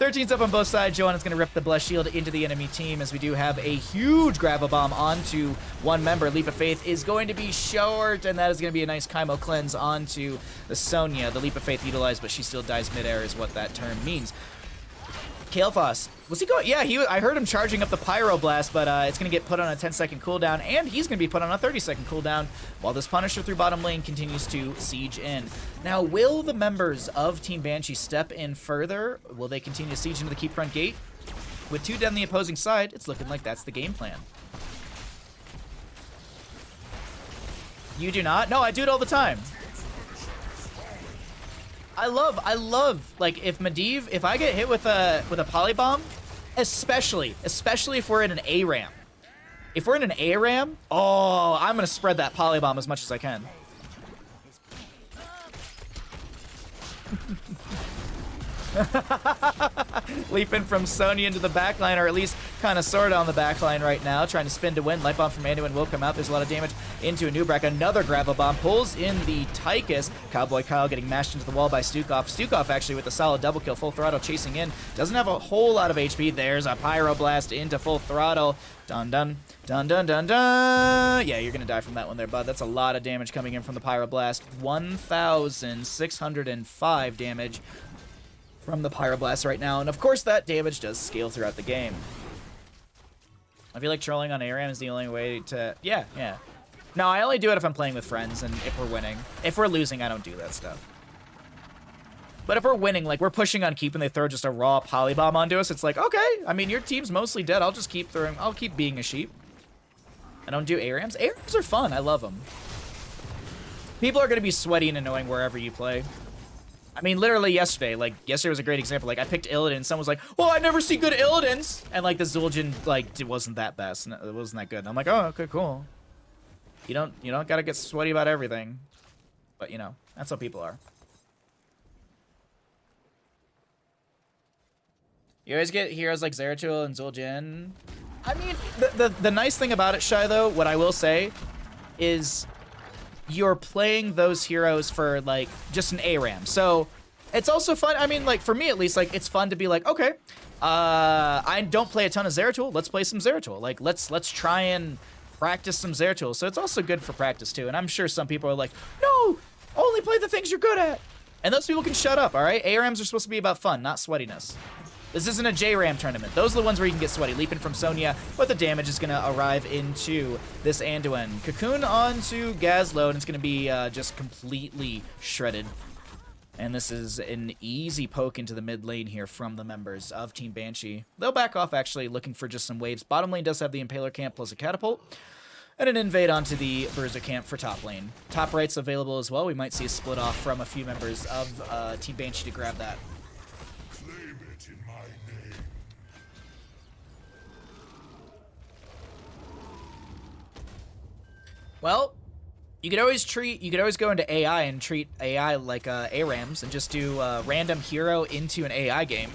13's up on both sides. Joanna's going to rip the Blessed Shield into the enemy team as we do have a huge Grab-A-Bomb onto one member. Leap of Faith is going to be short, and that is going to be a nice Kaimo cleanse onto the Sonya. The Leap of Faith utilized, but she still dies midair is what that term means. Kael'thas, was he going? Yeah, I heard him charging up the Pyro Blast, but it's going to get put on a 10-second cooldown, and he's going to be put on a 30-second cooldown while this Punisher through bottom lane continues to siege in. Now, will the members of Team Banshee step in further? Will they continue to siege into the keep front gate? With 2 dead on the opposing side, it's looking like that's the game plan. You do not? No, I do it all the time. I love, like, if Medivh, if I get hit with a polybomb, especially if we're in an ARAM. If we're in an ARAM, oh, I'm going to spread that polybomb as much as I can. Leaping from Sonya into the backline, or at least kind of sort of on the backline right now, trying to spin to win. Light Bomb from Anduin will come out. There's a lot of damage into a Nubrak. Another Grab-A-Bomb pulls in the Tychus. Cowboy Kyle getting mashed into the wall by Stukov. Stukov actually with a solid double kill. Full Throttle chasing in. Doesn't have a whole lot of HP. There's a Pyro Blast into Full Throttle. Dun dun dun dun dun dun. Yeah, you're gonna die from that one there, bud. That's a lot of damage coming in from the Pyro Blast. 1,605 damage from the Pyroblast right now, and of course that damage does scale throughout the game. I feel like trolling on ARAM is the only way to... Yeah. No, I only do it if I'm playing with friends and if we're winning. If we're losing, I don't do that stuff. But if we're winning, like we're pushing on keep and they throw just a raw polybomb onto us, it's like, okay, I mean, your team's mostly dead. I'll just keep throwing... I'll keep being a sheep. I don't do ARAMs. ARAMs are fun. I love them. People are going to be sweaty and annoying wherever you play. I mean, literally yesterday was a great example. Like, I picked Illidan, and someone was like, well, I never see good Illidans. And, like, the Zul'jin, like, it wasn't that best. It wasn't that good. And I'm like, oh, okay, cool. You don't gotta get sweaty about everything. But, you know, that's how people are. You always get heroes like Zeratul and Zul'jin. I mean, the nice thing about it, Shy, though, what I will say, is... you're playing those heroes for, like, just an ARAM. So, it's also fun. I mean, like, for me, at least, like, it's fun to be like, okay, I don't play a ton of Zeratul. Let's play some Zeratul. Like, let's try and practice some Zeratul. So, it's also good for practice, too. And I'm sure some people are like, no, only play the things you're good at. And those people can shut up, all right? ARAMs are supposed to be about fun, not sweatiness. This isn't a JRAM tournament. Those are the ones where you can get sweaty. Leaping from Sonya, but the damage is going to arrive into this Anduin. Cocoon onto Gazlo, and it's going to be just completely shredded. And this is an easy poke into the mid lane here from the members of Team Banshee. They'll back off, actually, looking for just some waves. Bottom lane does have the Impaler camp plus a catapult. And an invade onto the Bruiser camp for top lane. Top right's available as well. We might see a split off from a few members of Team Banshee to grab that. Well, you could always go into AI and treat AI like ARAMs and just do a random hero into an AI game.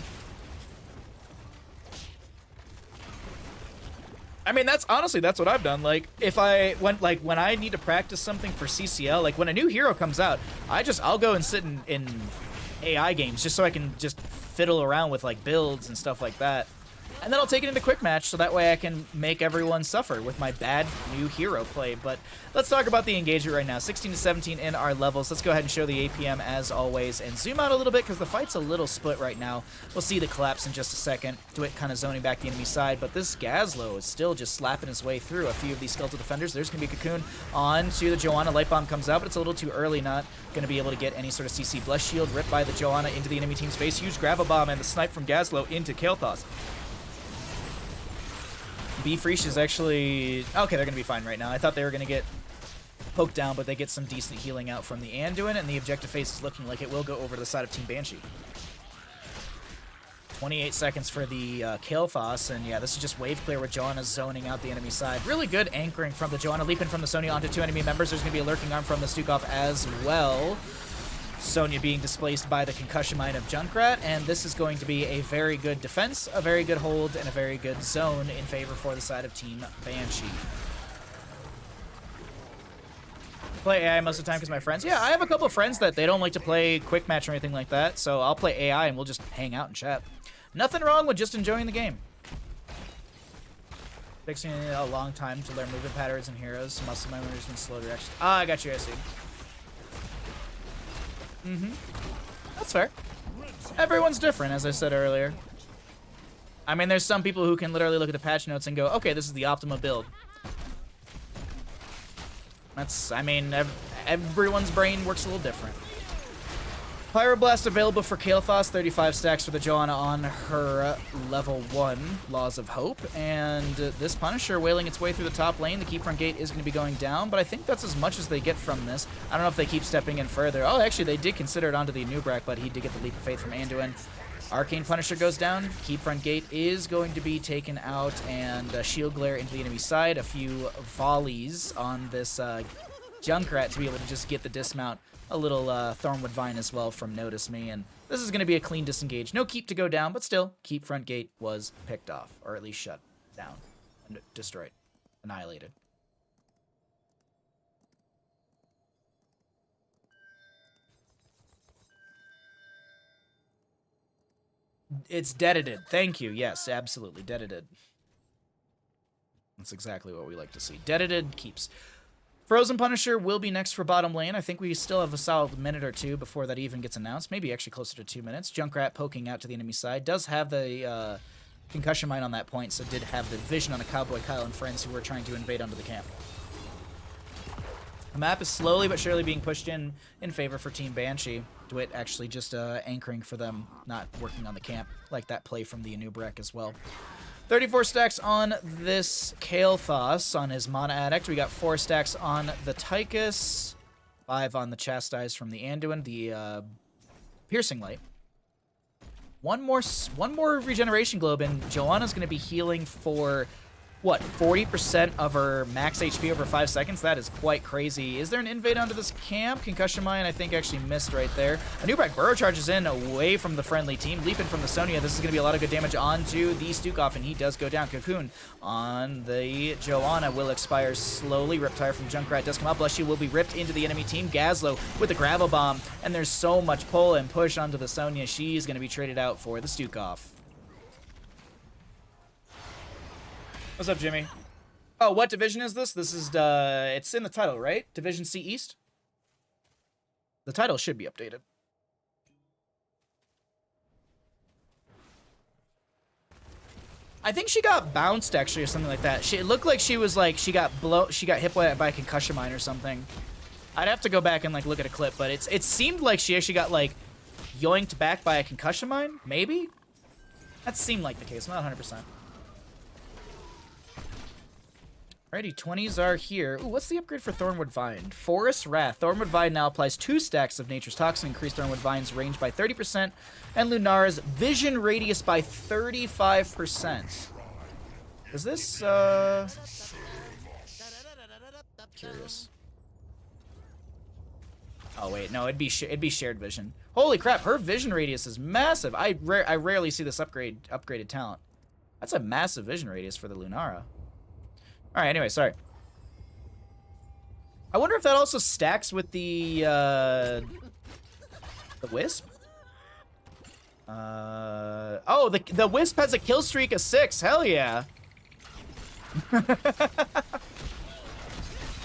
I mean, that's what I've done. Like, if when I need to practice something for CCL, like when a new hero comes out, I'll go and sit in AI games just so I can just fiddle around with like builds and stuff like that. And then I'll take it into quick match so that way I can make everyone suffer with my bad new hero play. But let's talk about the engagement right now. 16 to 17 in our levels. Let's go ahead and show the APM as always and zoom out a little bit because the fight's a little split right now. We'll see the collapse in just a second. Dwight kind of zoning back the enemy side, but this Gazlo is still just slapping his way through a few of these skeletal defenders. There's going to be a Cocoon on to the Joanna. Light Bomb comes out, but it's a little too early. Not going to be able to get any sort of CC. Blessed Shield ripped by the Joanna into the enemy team's face. Huge Grab-A-Bomb and the snipe from Gazlo into Kael'thas. B-Freesh is actually... Okay, they're going to be fine right now. I thought they were going to get poked down, but they get some decent healing out from the Anduin, and the objective phase is looking like it will go over to the side of Team Banshee. 28 seconds for the Kael'thas, and yeah, this is just wave clear with Joanna zoning out the enemy side. Really good anchoring from the Joanna, leaping from the Sonya onto two enemy members. There's going to be a lurking arm from the Stukov as well. Sonya being displaced by the concussion mine of Junkrat, and this is going to be a very good defense, a very good hold, and a very good zone in favor for the side of Team Banshee. Play AI most of the time because my friends. Yeah, I have a couple of friends that they don't like to play quick match or anything like that, so I'll play AI and we'll just hang out and chat. Nothing wrong with just enjoying the game. Fixing a long time to learn movement patterns and heroes. Muscle memory and slow direction. Ah, I got you, I see. That's fair. Everyone's different, as I said earlier. I mean, there's some people who can literally look at the patch notes and go, okay, this is the optimal build. That's, I mean, everyone's brain works a little different. Pyroblast available for Kael'thas, 35 stacks for the Joanna on her level 1 Laws of Hope. And this Punisher wailing its way through the top lane. The keep front gate is going to be going down, but I think that's as much as they get from this. I don't know if they keep stepping in further. Oh, actually, they did consider it onto the Anubrak, but he did get the Leap of Faith from Anduin. Arcane Punisher goes down. Keep front gate is going to be taken out, and Shield Glare into the enemy side. A few volleys on this Junkrat to be able to just get the dismount. A little Thornwood Vine as well from Notice Me, and this is going to be a clean disengage. No keep to go down, but still, keep front gate was picked off, or at least shut down, and destroyed, annihilated. It's deadited. Thank you. Yes, absolutely. Deadited. That's exactly what we like to see. Deadited keeps. Frozen Punisher will be next for bottom lane. I think we still have a solid minute or two before that even gets announced. Maybe actually closer to 2 minutes. Junkrat poking out to the enemy side. Does have the concussion mine on that point, so did have the vision on a Cowboy Kyle and friends who were trying to invade onto the camp. The map is slowly but surely being pushed in favor for Team Banshee. DeWitt actually just anchoring for them, not working on the camp, like that play from the Anubrak as well. 34 stacks on this Kael'thas on his Mana Addict. We got 4 stacks on the Tychus, 5 on the Chastise from the Anduin, the Piercing Light. One more regeneration globe, and Joanna's going to be healing for, what, 40% of her max HP over 5 seconds? That is quite crazy. Is there an invade onto this camp? Concussion Mine, I think, actually missed right there. Anubrak burrow charges in away from the friendly team. Leaping from the Sonya. This is going to be a lot of good damage onto the Stukov, and he does go down. Cocoon on the Joanna will expire slowly. Riptire from Junkrat does come up. Blushy will be ripped into the enemy team. Gazlowe with the Gravel Bomb, and there's so much pull and push onto the Sonya. She's going to be traded out for the Stukov. What's up, Jimmy? Oh, what division is this? This is, it's in the title, right? Division C East? The title should be updated. I think she got bounced, actually, or something like that. It looked like she was, like, she got hit by a concussion mine or something. I'd have to go back and, like, look at a clip, but it seemed like she actually got, like, yoinked back by a concussion mine? Maybe? That seemed like the case. I'm not 100%. Alrighty, 20s are here. Ooh, what's the upgrade for Thornwood Vine? Forest Wrath. Thornwood Vine now applies 2 stacks of Nature's Toxin, increase Thornwood Vine's range by 30%, and Lunara's vision radius by 35%. Is this, curious. Oh, wait, no, it'd be shared vision. Holy crap, her vision radius is massive. I rarely see this upgraded talent. That's a massive vision radius for the Lunara. Alright, anyway, sorry. I wonder if that also stacks with the Wisp? Oh, the Wisp has a kill streak of 6. Hell yeah.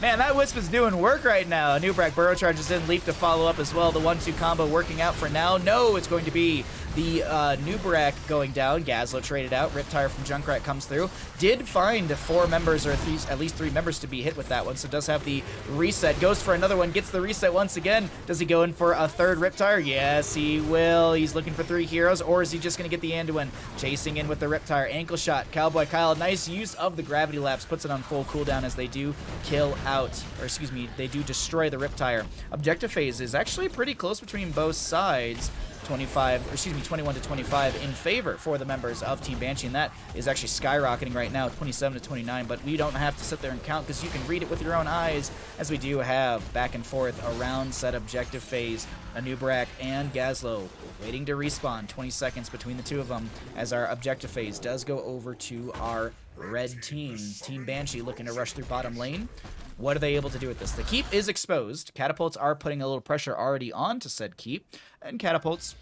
Man, that Wisp is doing work right now. Anubrak burrow charges in, Leap to follow up as well. The 1-2 combo working out for now. No, it's going to be the Anubrak going down. Gazlowe traded out. Riptire from Junkrat comes through. Did find 4 members, or at least 3 members to be hit with that one, so does have the reset. Goes for another one, gets the reset once again. Does he go in for a 3rd Riptire? Yes, he will. He's looking for 3 heroes, or is he just going to get the Anduin? Chasing in with the Riptire. Ankle shot. Cowboy Kyle, nice use of the Gravity Lapse. Puts it on full cooldown as they do kill out, or excuse me, they do destroy the Riptire. Objective phase is actually pretty close between both sides. 21 to 25 in favor for the members of Team Banshee, and that is actually skyrocketing right now, 27 to 29, but we don't have to sit there and count because you can read it with your own eyes, as we do have back and forth around said objective phase. Anubrak and Gazlowe waiting to respawn, 20 seconds between the two of them, as our objective phase does go over to our red team. Team Banshee looking to rush through bottom lane. What are they able to do with this? The keep is exposed. Catapults are putting a little pressure already on to said keep, and catapults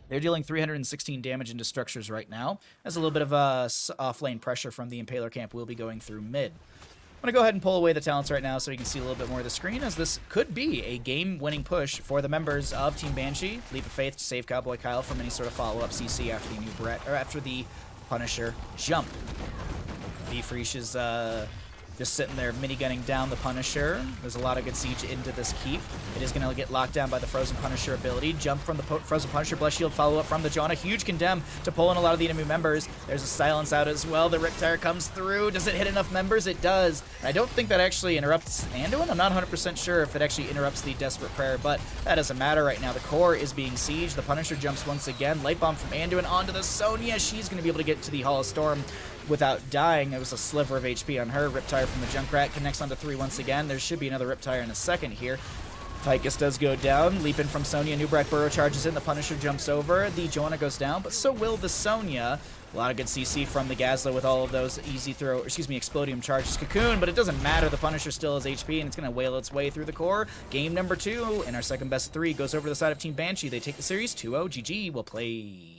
They're dealing 316 damage into structures right now, as a little bit of off-lane pressure from the Impaler camp will be going through mid. I'm going to go ahead and pull away the talents right now so you can see a little bit more of the screen, as this could be a game-winning push for the members of Team Banshee. Leap of Faith to save Cowboy Kyle from any sort of follow-up CC after the new Brett, or after the Punisher jump. Beefreesh is just sitting there minigunning down the Punisher. There's a lot of good siege into this keep. It is going to get locked down by the Frozen Punisher ability. Jump from the Frozen Punisher, Blessed Shield follow-up from the Janna. Huge condemn to pull in a lot of the enemy members. There's a silence out as well. The Riptire comes through. Does it hit enough members? It does. I don't think that actually interrupts Anduin. I'm not 100% sure if it actually interrupts the Desperate Prayer, but that doesn't matter right now. The core is being sieged. The Punisher jumps once again. Light Bomb from Anduin onto the Sonya. She's going to be able to get to the Hall of Storm without dying. It was a sliver of HP on her. Riptire from the Junkrat connects onto 3 once again. There should be another Riptire in a second here. Tychus does go down. Leap in from Sonya. Nubrak Burrow charges in. The Punisher jumps over. The Joanna goes down, but so will the Sonya. A lot of good CC from the Gazla with all of those easy throw, Explodium charges. Cocoon, but it doesn't matter. The Punisher still has HP, and it's going to wail its way through the core. Game number 2, and our second best of 3 goes over to the side of Team Banshee. They take the series 2-0. GG. We'll play.